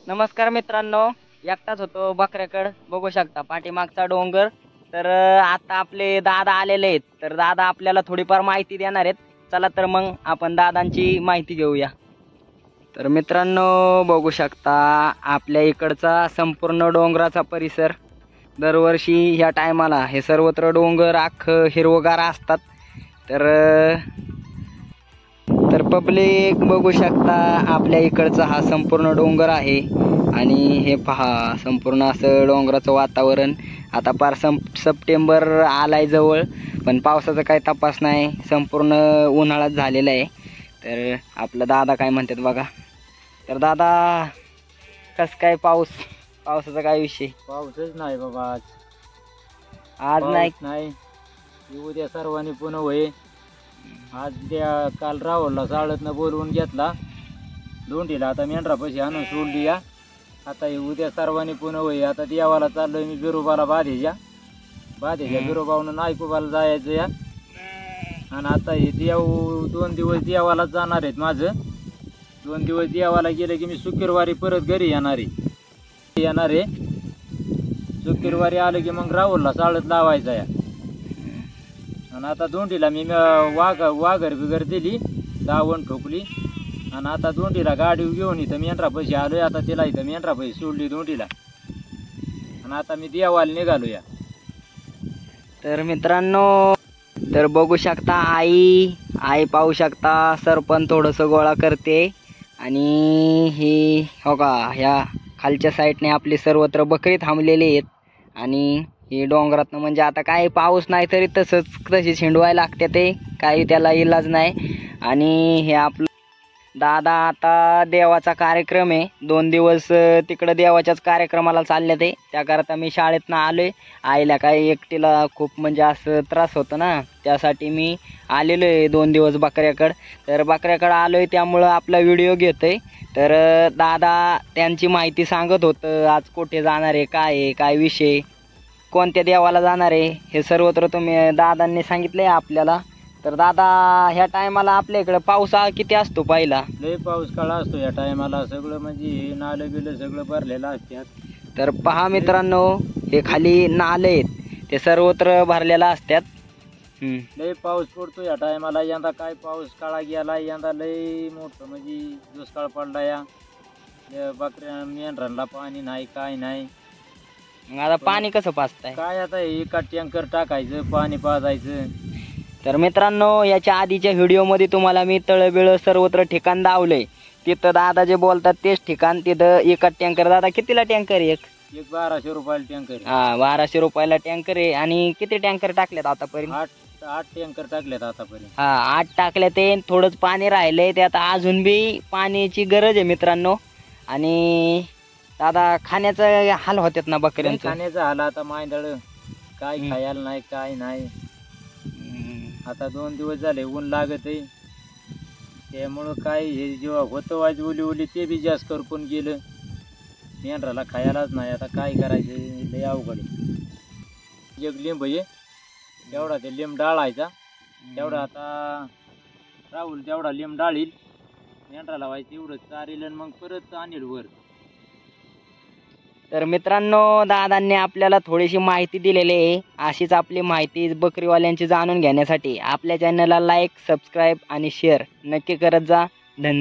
नमस्कार मित्रांनो, एकटाच होतो बकऱ्याकडं. बघू शकता पाठीमागचा डोंगर. तर आता आपले दादा आलेले आहेत, तर दादा आपल्याला थोडीफार माहिती देणार आहेत. चला तर मग आपण दादांची माहिती घेऊया. तर मित्रांनो बघू शकता आपल्या इकडचा संपूर्ण डोंगराचा परिसर. दरवर्षी ह्या टायमाला हे सर्वत्र डोंगर अख्खं हिरवगार असतात. तर तर पब्लिक बघू शकता आपल्या इकडचा हा संपूर्ण डोंगर आहे. आणि हे पहा संपूर्ण असं डोंगराचं वातावरण. आता पार सप्टेंबर आलाय जवळ, पण पावसाचा काही तपास नाही. संपूर्ण उन्हाळाच झालेला आहे. तर आपला दादा काय म्हणतात बघा. तर दादा कस काय पावसाचा काय विषय? पाऊसच नाही बाबा. आज नाही उद्या सर्वांनी पुन्हा होय. आज काल राहुलला साळतनं बोलवून घेतला दोंडीला. आता मेंढरापाशी आणून सोडली या. आता उद्या सर्वांनी पुन्हा होय. आता देवाला चाललोय मी बिरोबाला बाधेच्या बिरोबावरून नायकोबाला जायचं या. आणि आता हे देव 2 दिवस देवाला जाणार आहेत. माझं 2 दिवस देवाला गेलं की मी शुक्रवारी परत घरी येणार आहे. शुक्रवारी आलं की मग राहुलला साळत लावायचा या. आणि आता दोंडीला मी वाघर बिगर दिली, दावण ठोकली. आणि आता दोंडीला गाडी घेऊन इथं मेंढरापाशी आलोय. आता तिला इथं मेंढरापाशी सोडली दोंडीला. आणि आता मी देवाला निघालो या. तर मित्रांनो तर बघू शकता आई पाहू शकता सरपण थोडंसं गोळा करते. आणि ही हो का ह्या खालच्या साईडने आपली सर्वत्र बकरी थांबलेली आहेत. आणि ही डोंगरातनं म्हणजे आता काही पाऊस नाही तरी तशी हिंडवायला लागते, ते काही त्याला इलाज नाही. आणि हे आपलं दादा आता देवाचा कार्यक्रम आहे. 2 दिवस तिकडं देवाच्याच कार्यक्रमाला चालले ते. त्याकरता मी शाळेतनं आलोय. आईला काही एकटीला खूप म्हणजे असं त्रास होतो ना, त्यासाठी मी आलेलो आहे 2 दिवस बकऱ्याकडं. तर बकऱ्याकडं आलोय त्यामुळं आपला व्हिडिओ घेतोय. तर दादा त्यांची माहिती सांगत होतं, आज कुठे जाणार आहे, काय विषय, कोणत्या देवाला जाणार आहे, हे सर्वत्र तुम्ही दादांनी सांगितलंय आपल्याला. तर दादा ह्या टायमाला आपल्या इकडं पावसाळा किती असतो? पहिला लय पाऊस काळ असतो या टायमाला. सगळं म्हणजे नालं बिलं सगळं भरलेलं असतात. तर पहा मित्रांनो, हे खाली नाले आहेत ते सर्वत्र भरलेला असतात. लय पाऊस पडतो या टायमाला. यंदा काय पाऊस काळा गेला. यंदा लय मोठं म्हणजे दुष्काळ पडला या. बकऱ्या मेंढरांना पाणी नाही, काय नाही. आता पाणी कसं पाजताय? काय आता एका टँकर टाकायचं, पाणी पाजायचं. तर मित्रांनो याच्या आधीच्या व्हिडिओमध्ये तुम्हाला मी तळबिळ सर्वत्र ठिकाण दावलंय. तिथं दादा जे बोलतात तेच ठिकाण. तिथं एका टँकर, दादा कितीला टँकर? एक 1200 रुपयाला टँकर. हा 1200 रुपयाला टँकर आहे. आणि किती टँकर टाकलेत आतापर्यंत? 8 टँकर टाकलेत आतापर्यंत. हा 8 टाकले. ते थोडंच पाणी राहिलंय, ते आता अजून बी पाण्याची गरज आहे मित्रांनो. आणि दादा खाण्याचं हाल होतात ना बकऱ्यांचं? खाण्याचं हाल. आता मांदळ काय खायला नाही, काय नाही. आता 2 दिवस झाले ऊन लागत आहे, त्यामुळं काय हे जेव्हा होतं वाज ओली ते बी जास्त करपून गेलं. मेंढराला खायलाच नाही. आता काय करायचं, लय अवघड आहे. एक लिंब आहे तेवढा, ते लिंब डाळायचा तेवढा. आता राहुल तेवढा लिंब डाळील, मेंढराला व्हायचं एवढं चारेल आणि मग परत आणील वर. तर मित्रांनो दादांनी आपल्याला थोडीशी माहिती दिलेली आहे. अशीच आपली माहिती बकरीवाल्यांची जाणून घेण्यासाठी आपल्या चॅनलला लाईक, सबस्क्राईब आणि शेअर नक्की करत जा. धन्यवाद.